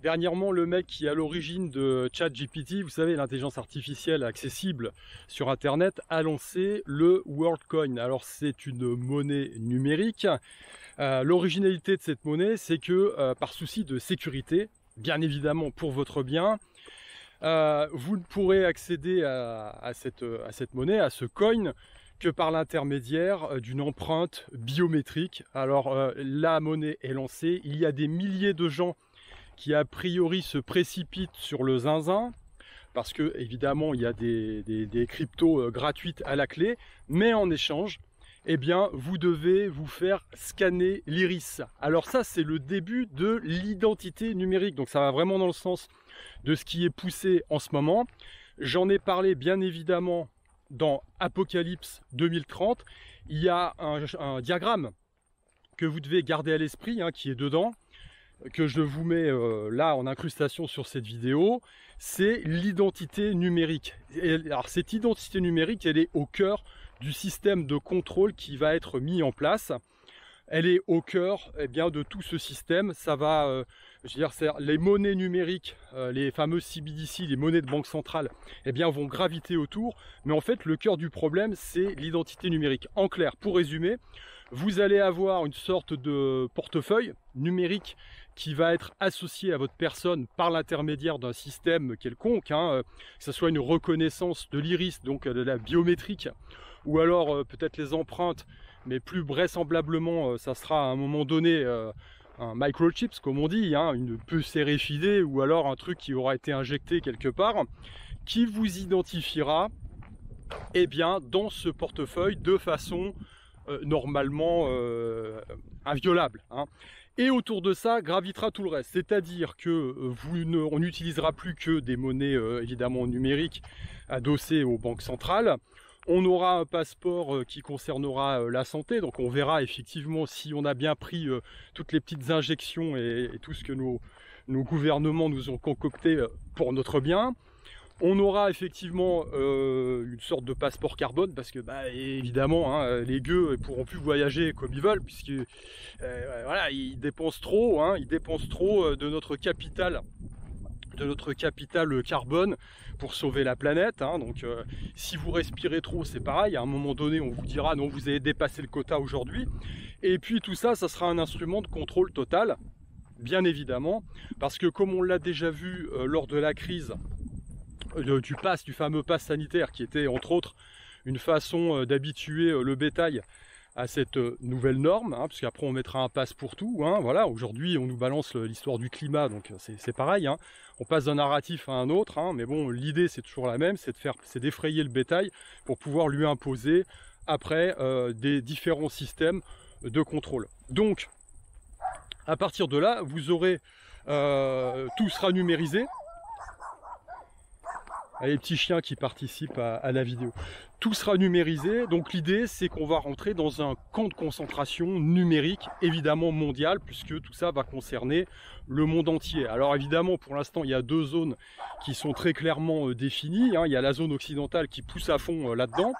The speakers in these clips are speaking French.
Dernièrement, le mec qui est à l'origine de ChatGPT, vous savez, l'intelligence artificielle accessible sur Internet, a lancé le WorldCoin. Alors, c'est une monnaie numérique. L'originalité de cette monnaie, c'est que par souci de sécurité, bien évidemment pour votre bien, vous ne pourrez accéder à cette monnaie, à ce coin, que par l'intermédiaire d'une empreinte biométrique. Alors, la monnaie est lancée, il y a des milliers de gens qui a priori se précipitent sur le zinzin, parce que évidemment il y a des cryptos gratuites à la clé, mais en échange, eh bien vous devez vous faire scanner l'iris. Alors ça, c'est le début de l'identité numérique, donc ça va vraiment dans le sens de ce qui est poussé en ce moment. J'en ai parlé bien évidemment dans Apocalypse 2030. Il y a un diagramme que vous devez garder à l'esprit, qui est dedans, que je vous mets là en incrustation sur cette vidéo. C'est l'identité numérique. Alors cette identité numérique, elle est au cœur du système de contrôle qui va être mis en place. Elle est au cœur de tout ce système. Ça va, les monnaies numériques, les fameuses CBDC, les monnaies de banque centrale, vont graviter autour. Mais en fait, le cœur du problème, c'est l'identité numérique. En clair, pour résumer, vous allez avoir une sorte de portefeuille numérique qui va être associé à votre personne par l'intermédiaire d'un système quelconque, que ce soit une reconnaissance de l'iris, donc de la biométrique, ou alors peut-être les empreintes, mais plus vraisemblablement, ça sera à un moment donné un microchip, comme on dit, une puce RFID, ou alors un truc qui aura été injecté quelque part, qui vous identifiera dans ce portefeuille de façon normalement inviolable. Et autour de ça gravitera tout le reste, c'est-à-dire que on n'utilisera plus que des monnaies évidemment numériques adossées aux banques centrales. On aura un passeport qui concernera la santé, donc on verra effectivement si on a bien pris toutes les petites injections et tout ce que nos gouvernements nous ont concocté pour notre bien. On aura effectivement une sorte de passeport carbone, parce que évidemment les gueux ne pourront plus voyager comme ils veulent, puisque voilà, ils dépensent trop, de notre capital carbone pour sauver la planète. Donc si vous respirez trop, c'est pareil, à un moment donné on vous dira non, vous avez dépassé le quota aujourd'hui. Et puis tout ça, ça sera un instrument de contrôle total, bien évidemment, parce que comme on l'a déjà vu lors de la crise du fameux pass sanitaire, qui était entre autres une façon d'habituer le bétail à cette nouvelle norme, puisqu'après on mettra un pass pour tout. Voilà, aujourd'hui on nous balance l'histoire du climat, donc c'est pareil. On passe d'un narratif à un autre, mais bon, l'idée c'est toujours la même, c'est d'effrayer le bétail pour pouvoir lui imposer après des différents systèmes de contrôle. Donc à partir de là, vous aurez tout sera numérisé. Les petits chiens qui participent à la vidéo. Tout sera numérisé, donc l'idée c'est qu'on va rentrer dans un camp de concentration numérique, évidemment mondial, puisque tout ça va concerner le monde entier. Alors évidemment, pour l'instant, il y a deux zones qui sont très clairement définies. Il y a la zone occidentale qui pousse à fond là-dedans,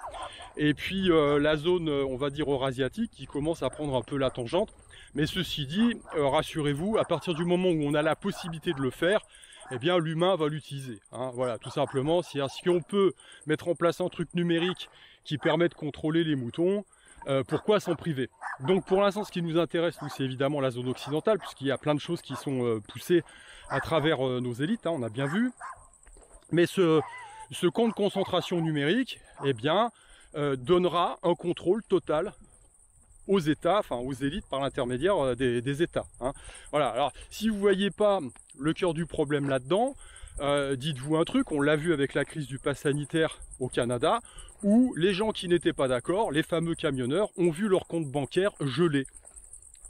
et puis la zone, on va dire, eurasiatique, qui commence à prendre un peu la tangente. Mais ceci dit, rassurez-vous, à partir du moment où on a la possibilité de le faire, l'humain va l'utiliser. Voilà, tout simplement. Si on peut mettre en place un truc numérique qui permet de contrôler les moutons, pourquoi s'en priver? Donc pour l'instant, ce qui nous intéresse, nous, c'est évidemment la zone occidentale, puisqu'il y a plein de choses qui sont poussées à travers nos élites, on a bien vu. Mais ce camp de concentration numérique, donnera un contrôle total aux États, aux élites par l'intermédiaire des États. Voilà. Alors, si vous voyez pas le cœur du problème là-dedans, dites-vous un truc, on l'a vu avec la crise du pass sanitaire au Canada, où les gens qui n'étaient pas d'accord, les fameux camionneurs, ont vu leur compte bancaire gelé.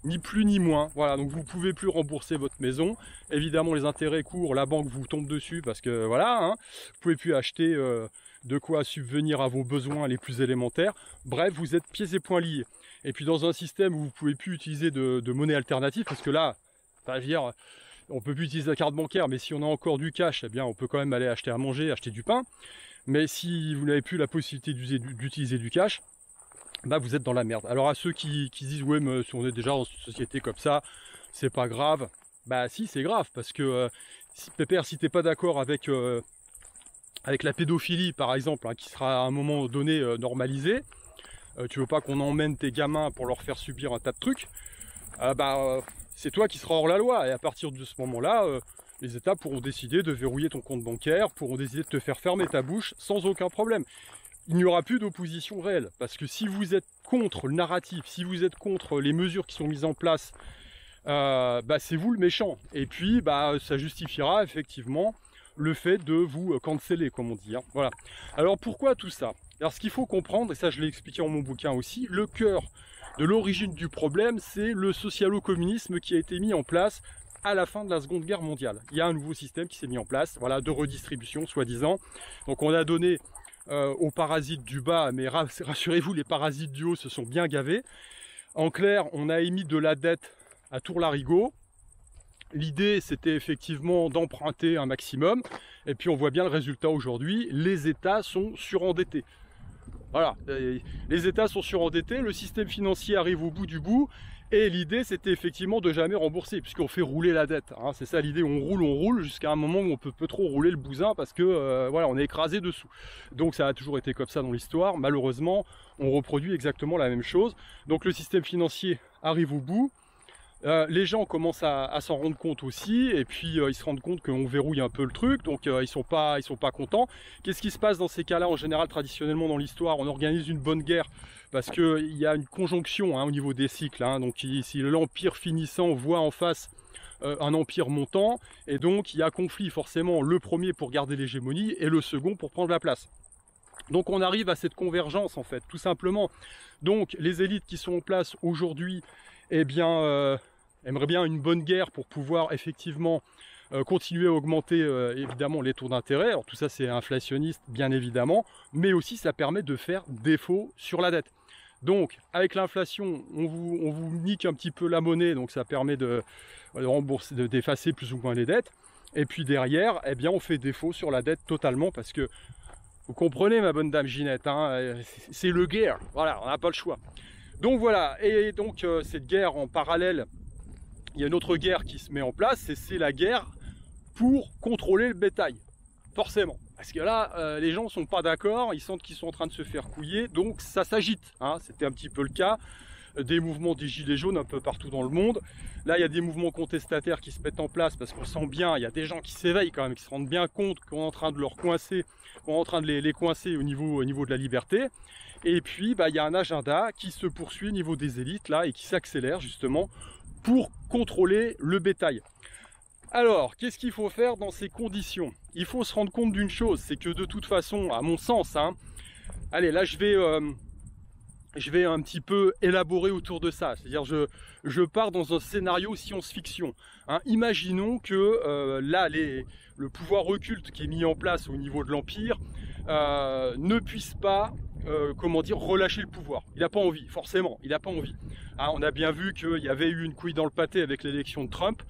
Ni plus ni moins. Voilà, donc vous pouvez plus rembourser votre maison. Évidemment, les intérêts courts, la banque vous tombe dessus, parce que voilà, vous pouvez plus acheter de quoi subvenir à vos besoins les plus élémentaires. Bref, vous êtes pieds et poings liés. Et puis dans un système où vous ne pouvez plus utiliser de monnaie alternative, parce que là, on ne peut plus utiliser la carte bancaire, mais si on a encore du cash, on peut quand même aller acheter à manger, acheter du pain. Mais si vous n'avez plus la possibilité d'utiliser du cash, vous êtes dans la merde. Alors à ceux qui disent ouais, mais si on est déjà dans une société comme ça, c'est pas grave. Bah si, c'est grave, parce que Pépère, si t'es pas d'accord avec la pédophilie par exemple, hein, qui sera à un moment donné normalisée, tu veux pas qu'on emmène tes gamins pour leur faire subir un tas de trucs, c'est toi qui seras hors la loi. Et à partir de ce moment-là, les États pourront décider de verrouiller ton compte bancaire, pourront décider de te faire fermer ta bouche sans aucun problème. Il n'y aura plus d'opposition réelle, parce que si vous êtes contre le narratif, si vous êtes contre les mesures qui sont mises en place, c'est vous le méchant. Et puis ça justifiera effectivement le fait de vous canceller, comme on dit, hein. Voilà. Alors pourquoi tout ça? Alors ce qu'il faut comprendre, et ça je l'ai expliqué en mon bouquin aussi, le cœur de l'origine du problème, c'est le socialo-communisme qui a été mis en place à la fin de la Seconde Guerre mondiale. Il y a un nouveau système qui s'est mis en place, voilà, de redistribution soi-disant. Donc on a donné aux parasites du bas, mais rassurez-vous, les parasites du haut se sont bien gavés. En clair, on a émis de la dette à tour-larigot. L'idée, c'était effectivement d'emprunter un maximum. Et puis, on voit bien le résultat aujourd'hui. Les États sont surendettés. Voilà, les États sont surendettés. Le système financier arrive au bout du bout. Et l'idée, c'était effectivement de jamais rembourser, puisqu'on fait rouler la dette, hein. C'est ça l'idée, on roule, jusqu'à un moment où on peut trop rouler le bousin, parce que voilà, on est écrasé dessous. Donc ça a toujours été comme ça dans l'histoire. Malheureusement, on reproduit exactement la même chose. Donc le système financier arrive au bout. Les gens commencent à s'en rendre compte aussi, et puis ils se rendent compte qu'on verrouille un peu le truc, donc ils sont pas contents. Qu'est-ce qui se passe dans ces cas-là? En général, traditionnellement dans l'histoire, on organise une bonne guerre, parce qu'il y a une conjonction, hein, au niveau des cycles, hein. Donc si l'empire finissant voit en face un empire montant, et donc il y a conflit forcément, le premier pour garder l'hégémonie, et le second pour prendre la place. Donc on arrive à cette convergence en fait, tout simplement. Donc les élites qui sont en place aujourd'hui, eh bien aimerait bien une bonne guerre pour pouvoir effectivement continuer à augmenter évidemment les taux d'intérêt. Alors tout ça c'est inflationniste bien évidemment, mais aussi ça permet de faire défaut sur la dette. Donc avec l'inflation, on vous nique un petit peu la monnaie, donc ça permet de rembourser, d'effacer plus ou moins les dettes. Et puis derrière, eh bien on fait défaut sur la dette totalement, parce que vous comprenez ma bonne dame Ginette, hein, c'est le guerre, voilà, on n'a pas le choix. Donc voilà, et donc cette guerre en parallèle, il y a une autre guerre qui se met en place, et c'est la guerre pour contrôler le bétail, forcément. Parce que là, les gens ne sont pas d'accord, ils sentent qu'ils sont en train de se faire couiller, donc ça s'agite, hein. C'était un petit peu le cas des mouvements des gilets jaunes un peu partout dans le monde. Là, il y a des mouvements contestataires qui se mettent en place, parce qu'on sent bien, il y a des gens qui s'éveillent quand même, qui se rendent bien compte qu'on est en train de leur coincer, qu'on est en train de les coincer au niveau de la liberté. Et puis, il y a un agenda qui se poursuit au niveau des élites, là, et qui s'accélère justement pour contrôler le bétail. Alors, qu'est-ce qu'il faut faire dans ces conditions? Il faut se rendre compte d'une chose, c'est que de toute façon, à mon sens, hein, allez, là je vais un petit peu élaborer autour de ça. C'est-à-dire, je pars dans un scénario science-fiction, hein. Imaginons que là, le pouvoir occulte qui est mis en place au niveau de l'Empire ne puisse pas relâcher le pouvoir. Il n'a pas envie, forcément, il n'a pas envie. Hein, on a bien vu qu'il y avait eu une couille dans le pâté avec l'élection de Trump.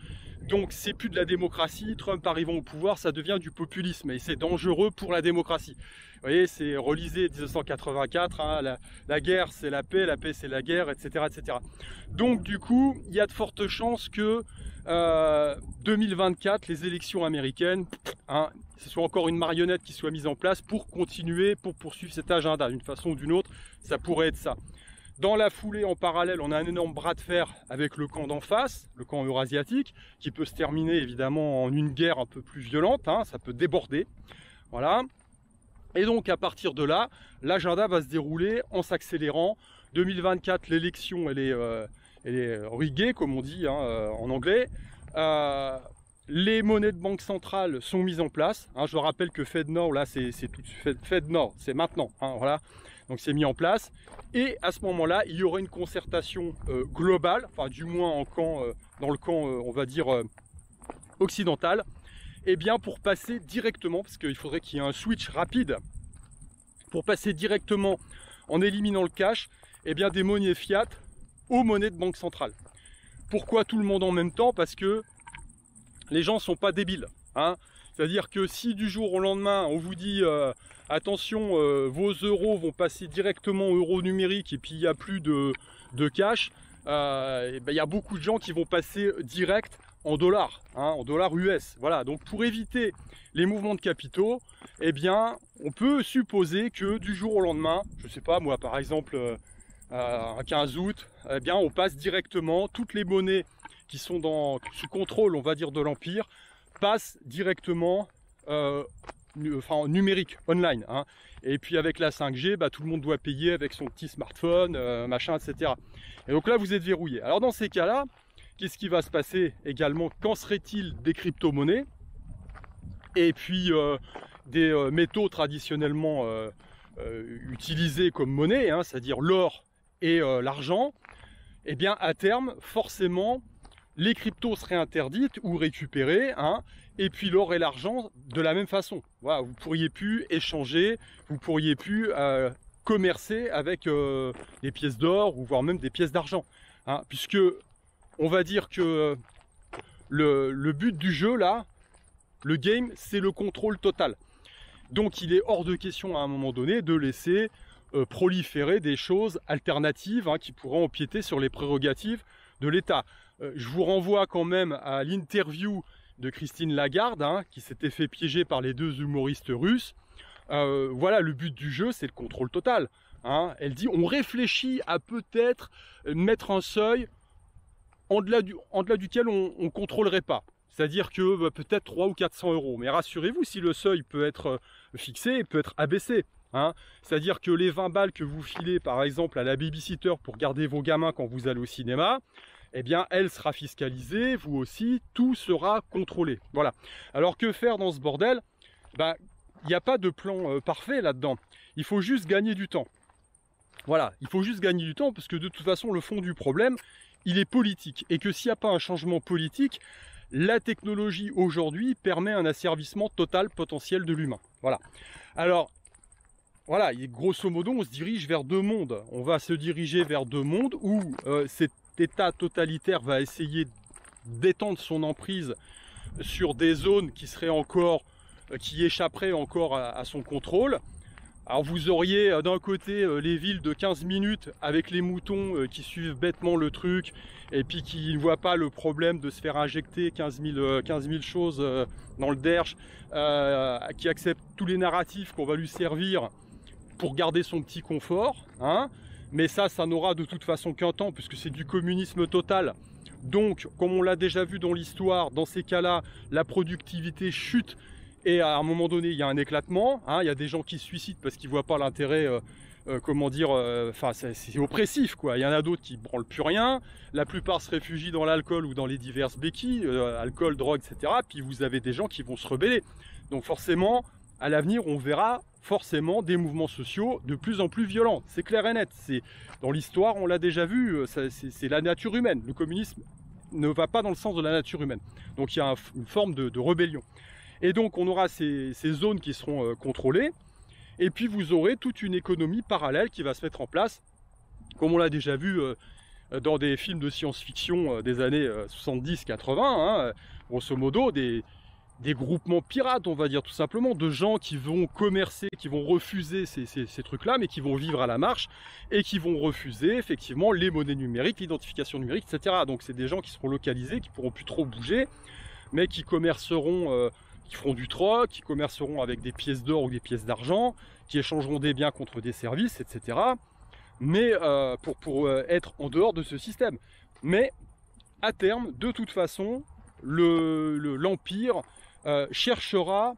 Donc c'est plus de la démocratie, Trump arrivant au pouvoir, ça devient du populisme, et c'est dangereux pour la démocratie. Vous voyez, c'est relisez 1984, hein, la guerre c'est la paix c'est la guerre, etc., etc. Donc du coup, il y a de fortes chances que 2024, les élections américaines, hein, ce soit encore une marionnette qui soit mise en place pour continuer, pour poursuivre cet agenda. D'une façon ou d'une autre, ça pourrait être ça. Dans la foulée, en parallèle, on a un énorme bras de fer avec le camp d'en face, le camp eurasiatique, qui peut se terminer évidemment en une guerre un peu plus violente, hein, ça peut déborder. Voilà. Et donc à partir de là, l'agenda va se dérouler en s'accélérant. 2024, l'élection, elle est riggée, comme on dit, hein, en anglais. Les monnaies de banque centrale sont mises en place. Hein, je rappelle que FedNord, là, c'est FedNord, c'est maintenant. Hein, voilà. Donc c'est mis en place. Et à ce moment-là, il y aura une concertation globale, enfin du moins dans le camp, on va dire, occidental, et bien pour passer directement, parce qu'il faudrait qu'il y ait un switch rapide, pour passer directement en éliminant le cash, et bien des monnaies fiat aux monnaies de banque centrale. Pourquoi tout le monde en même temps? Parce que les gens ne sont pas débiles, hein. C'est-à-dire que si du jour au lendemain, on vous dit attention, vos euros vont passer directement en euros numériques et puis il n'y a plus de cash, il y a beaucoup de gens qui vont passer direct en dollars, hein, en dollars US. Voilà, donc pour éviter les mouvements de capitaux, eh bien, on peut supposer que du jour au lendemain, je sais pas moi, par exemple, un 15 août, eh bien, on passe directement, toutes les monnaies qui sont sous contrôle, on va dire, de l'Empire, passent directement en numérique, online. Hein. Et puis avec la 5G, bah, tout le monde doit payer avec son petit smartphone, machin, etc. Et donc là, vous êtes verrouillé. Alors dans ces cas-là, qu'est-ce qui va se passer également? Qu'en serait-il des crypto-monnaies et puis des métaux traditionnellement utilisés comme monnaie, hein, c'est-à-dire l'or et l'argent? Eh bien, à terme, forcément, les cryptos seraient interdites ou récupérées, hein, et puis l'or et l'argent de la même façon. Voilà, vous pourriez plus échanger, vous pourriez plus commercer avec des pièces d'or ou voire même des pièces d'argent, hein, puisque on va dire que le but du jeu là, le game, c'est le contrôle total. Donc il est hors de question à un moment donné de laisser proliférer des choses alternatives, hein, qui pourraient empiéter sur les prérogatives de l'État. Je vous renvoie quand même à l'interview de Christine Lagarde, hein, qui s'était fait piéger par les deux humoristes russes. Voilà, le but du jeu, c'est le contrôle total. Hein. Elle dit, on réfléchit à peut-être mettre un seuil en delà duquel on ne contrôlerait pas. C'est-à-dire que bah, peut-être 300 ou 400 euros. Mais rassurez-vous, si le seuil peut être fixé, il peut être abaissé. Hein. C'est-à-dire que les 20 balles que vous filez, par exemple, à la babysitter pour garder vos gamins quand vous allez au cinéma, eh bien, elle sera fiscalisée, vous aussi, tout sera contrôlé. Voilà. Alors, que faire dans ce bordel? Ben, il n'y a pas de plan parfait là-dedans. Il faut juste gagner du temps. Voilà, il faut juste gagner du temps, parce que de toute façon, le fond du problème, il est politique. Et que s'il n'y a pas un changement politique, la technologie aujourd'hui permet un asservissement total potentiel de l'humain. Voilà. Alors, voilà, grosso modo, on se dirige vers deux mondes. On va se diriger vers deux mondes où cet État totalitaire va essayer d'étendre son emprise sur des zones qui seraient encore, qui échapperaient encore à son contrôle. Alors vous auriez d'un côté les villes de 15 minutes avec les moutons qui suivent bêtement le truc et puis qui ne voient pas le problème de se faire injecter 15 000 choses dans le derche, qui acceptent tous les narratifs qu'on va lui servir pour garder son petit confort, hein. Mais ça n'aura de toute façon qu'un temps puisque c'est du communisme total. Donc, comme on l'a déjà vu dans l'histoire, dans ces cas-là, la productivité chute et à un moment donné, il y a un éclatement. Hein, il y a des gens qui se suicident parce qu'ils ne voient pas l'intérêt, comment dire, c'est oppressif, quoi. Il y en a d'autres qui ne branlent plus rien. La plupart se réfugient dans l'alcool ou dans les diverses béquilles, alcool, drogue, etc. Puis vous avez des gens qui vont se rebeller. Donc forcément, à l'avenir, on verra forcément des mouvements sociaux de plus en plus violents. C'est clair et net. Dans l'histoire, on l'a déjà vu, c'est la nature humaine. Le communisme ne va pas dans le sens de la nature humaine. Donc il y a une forme de rébellion. Et donc on aura ces zones qui seront contrôlées. Et puis vous aurez toute une économie parallèle qui va se mettre en place, comme on l'a déjà vu dans des films de science-fiction des années 70-80, hein, grosso modo, des groupements pirates, on va dire tout simplement, de gens qui vont commercer, qui vont refuser ces trucs-là, mais qui vont vivre à la marche et qui vont refuser effectivement les monnaies numériques, l'identification numérique, etc. Donc c'est des gens qui seront localisés, qui pourront plus trop bouger, mais qui commerceront, qui feront du troc, qui commerceront avec des pièces d'or ou des pièces d'argent, qui échangeront des biens contre des services, etc. Mais pour être en dehors de ce système. Mais à terme, de toute façon, l'Empire cherchera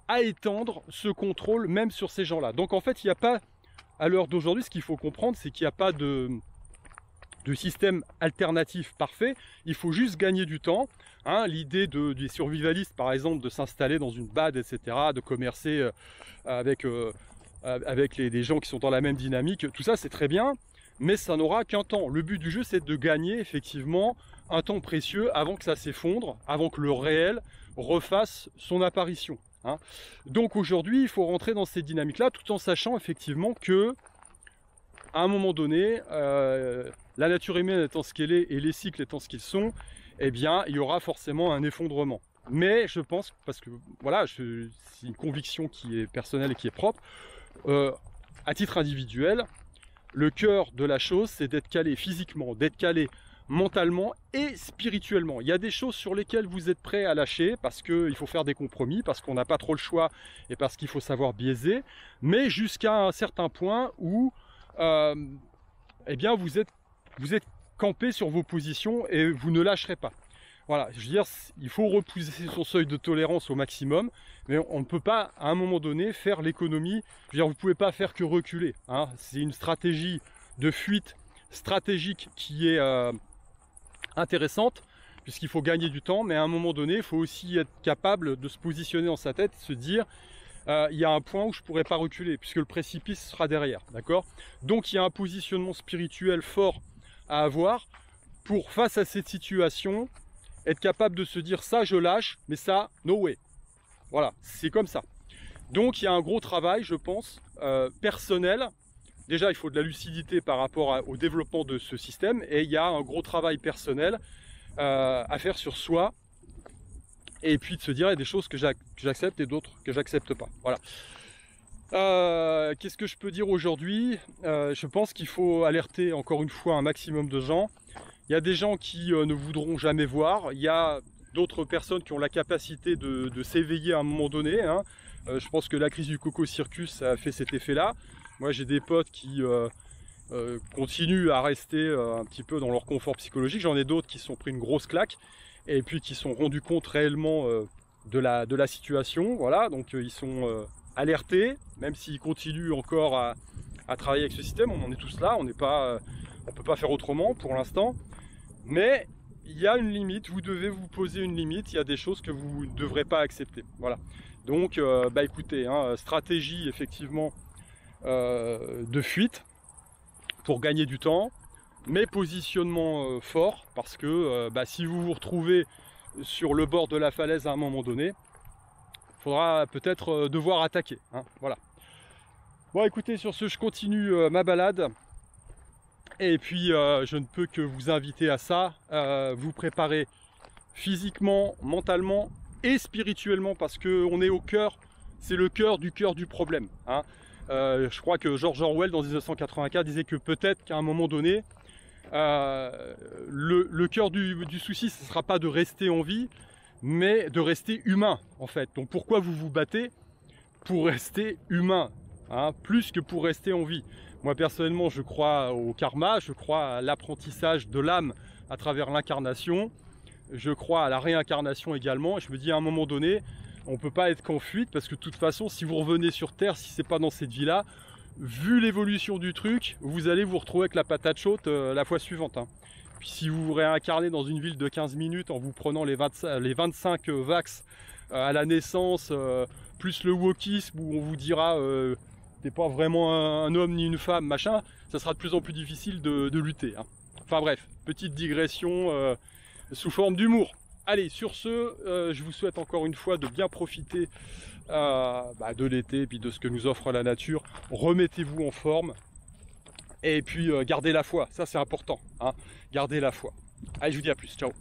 à étendre ce contrôle même sur ces gens-là. Donc en fait, il n'y a pas, à l'heure d'aujourd'hui, ce qu'il faut comprendre, c'est qu'il n'y a pas de système alternatif parfait. Il faut juste gagner du temps. Hein, l'idée des survivalistes, par exemple, de s'installer dans une BAD, etc., de commercer avec des gens qui sont dans la même dynamique, tout ça, c'est très bien, mais ça n'aura qu'un temps. Le but du jeu, c'est de gagner, effectivement, un temps précieux avant que ça s'effondre, avant que le réel refasse son apparition. Hein. Donc aujourd'hui, il faut rentrer dans ces dynamiques-là, tout en sachant effectivement que, à un moment donné, la nature humaine étant ce qu'elle est et les cycles étant ce qu'ils sont, eh bien, il y aura forcément un effondrement. Mais je pense, parce que voilà, c'est une conviction qui est personnelle et qui est propre, à titre individuel, le cœur de la chose, c'est d'être calé physiquement, d'être calé mentalement et spirituellement. Il y a des choses sur lesquelles vous êtes prêt à lâcher parce qu'il faut faire des compromis, parce qu'on n'a pas trop le choix et parce qu'il faut savoir biaiser, mais jusqu'à un certain point où eh bien vous êtes campé sur vos positions et vous ne lâcherez pas. Voilà, je veux dire, il faut repousser son seuil de tolérance au maximum, mais on ne peut pas, à un moment donné, faire l'économie. Je veux dire, vous ne pouvez pas faire que reculer, hein. C'est une stratégie de fuite stratégique qui est intéressante, puisqu'il faut gagner du temps, mais à un moment donné, il faut aussi être capable de se positionner dans sa tête, se dire, il y a un point où je ne pourrai pas reculer, puisque le précipice sera derrière, d'accord? Donc il y a un positionnement spirituel fort à avoir pour, face à cette situation, être capable de se dire ça je lâche, mais ça no way. Voilà, c'est comme ça. Donc il y a un gros travail, je pense, personnel. Déjà il faut de la lucidité par rapport au développement de ce système, et il y a un gros travail personnel à faire sur soi, et puis de se dire il y a des choses que j'accepte et d'autres que j'accepte pas. Voilà. Qu'est-ce que je peux dire aujourd'hui? Je pense qu'il faut alerter encore une fois un maximum de gens. Il y a des gens qui ne voudront jamais voir, il y a d'autres personnes qui ont la capacité de s'éveiller à un moment donné, hein. Je pense que la crise du Coco Circus a fait cet effet-là. Moi j'ai des potes qui continuent à rester un petit peu dans leur confort psychologique, j'en ai d'autres qui se sont pris une grosse claque et puis qui se sont rendus compte réellement de la situation, voilà, donc ils sont alertés, même s'ils continuent encore à travailler avec ce système, on en est tous là, on peut pas faire autrement pour l'instant. Mais il y a une limite, vous devez vous poser une limite, il y a des choses que vous ne devrez pas accepter. Voilà. Donc, bah écoutez, hein, stratégie effectivement de fuite pour gagner du temps, mais positionnement fort, parce que bah, si vous vous retrouvez sur le bord de la falaise à un moment donné, il faudra peut-être devoir attaquer, hein, voilà. Bon écoutez, sur ce je continue ma balade. Et puis je ne peux que vous inviter à ça, vous préparer physiquement, mentalement et spirituellement, parce qu'on est au cœur, c'est le cœur du problème, hein. Je crois que George Orwell dans 1984 disait que peut-être qu'à un moment donné, le cœur du souci, ce ne sera pas de rester en vie, mais de rester humain en fait. Donc pourquoi vous vous battez? Pour rester humain, hein, plus que pour rester en vie. Moi personnellement je crois au karma, je crois à l'apprentissage de l'âme à travers l'incarnation, je crois à la réincarnation également, et je me dis à un moment donné, on ne peut pas être qu'en fuite, parce que de toute façon si vous revenez sur Terre, si c'est pas dans cette vie-là, vu l'évolution du truc, vous allez vous retrouver avec la patate chaude la fois suivante, hein. Puis si vous vous réincarnez dans une ville de 15 minutes en vous prenant les 25 vax à la naissance, plus le wokisme où on vous dira t'es pas vraiment un homme ni une femme, machin, ça sera de plus en plus difficile de lutter, hein. Enfin bref, petite digression sous forme d'humour. Allez, sur ce, je vous souhaite encore une fois de bien profiter de l'été et puis de ce que nous offre la nature. Remettez-vous en forme et puis gardez la foi, ça c'est important, hein. Gardez la foi. Allez, je vous dis à plus, ciao.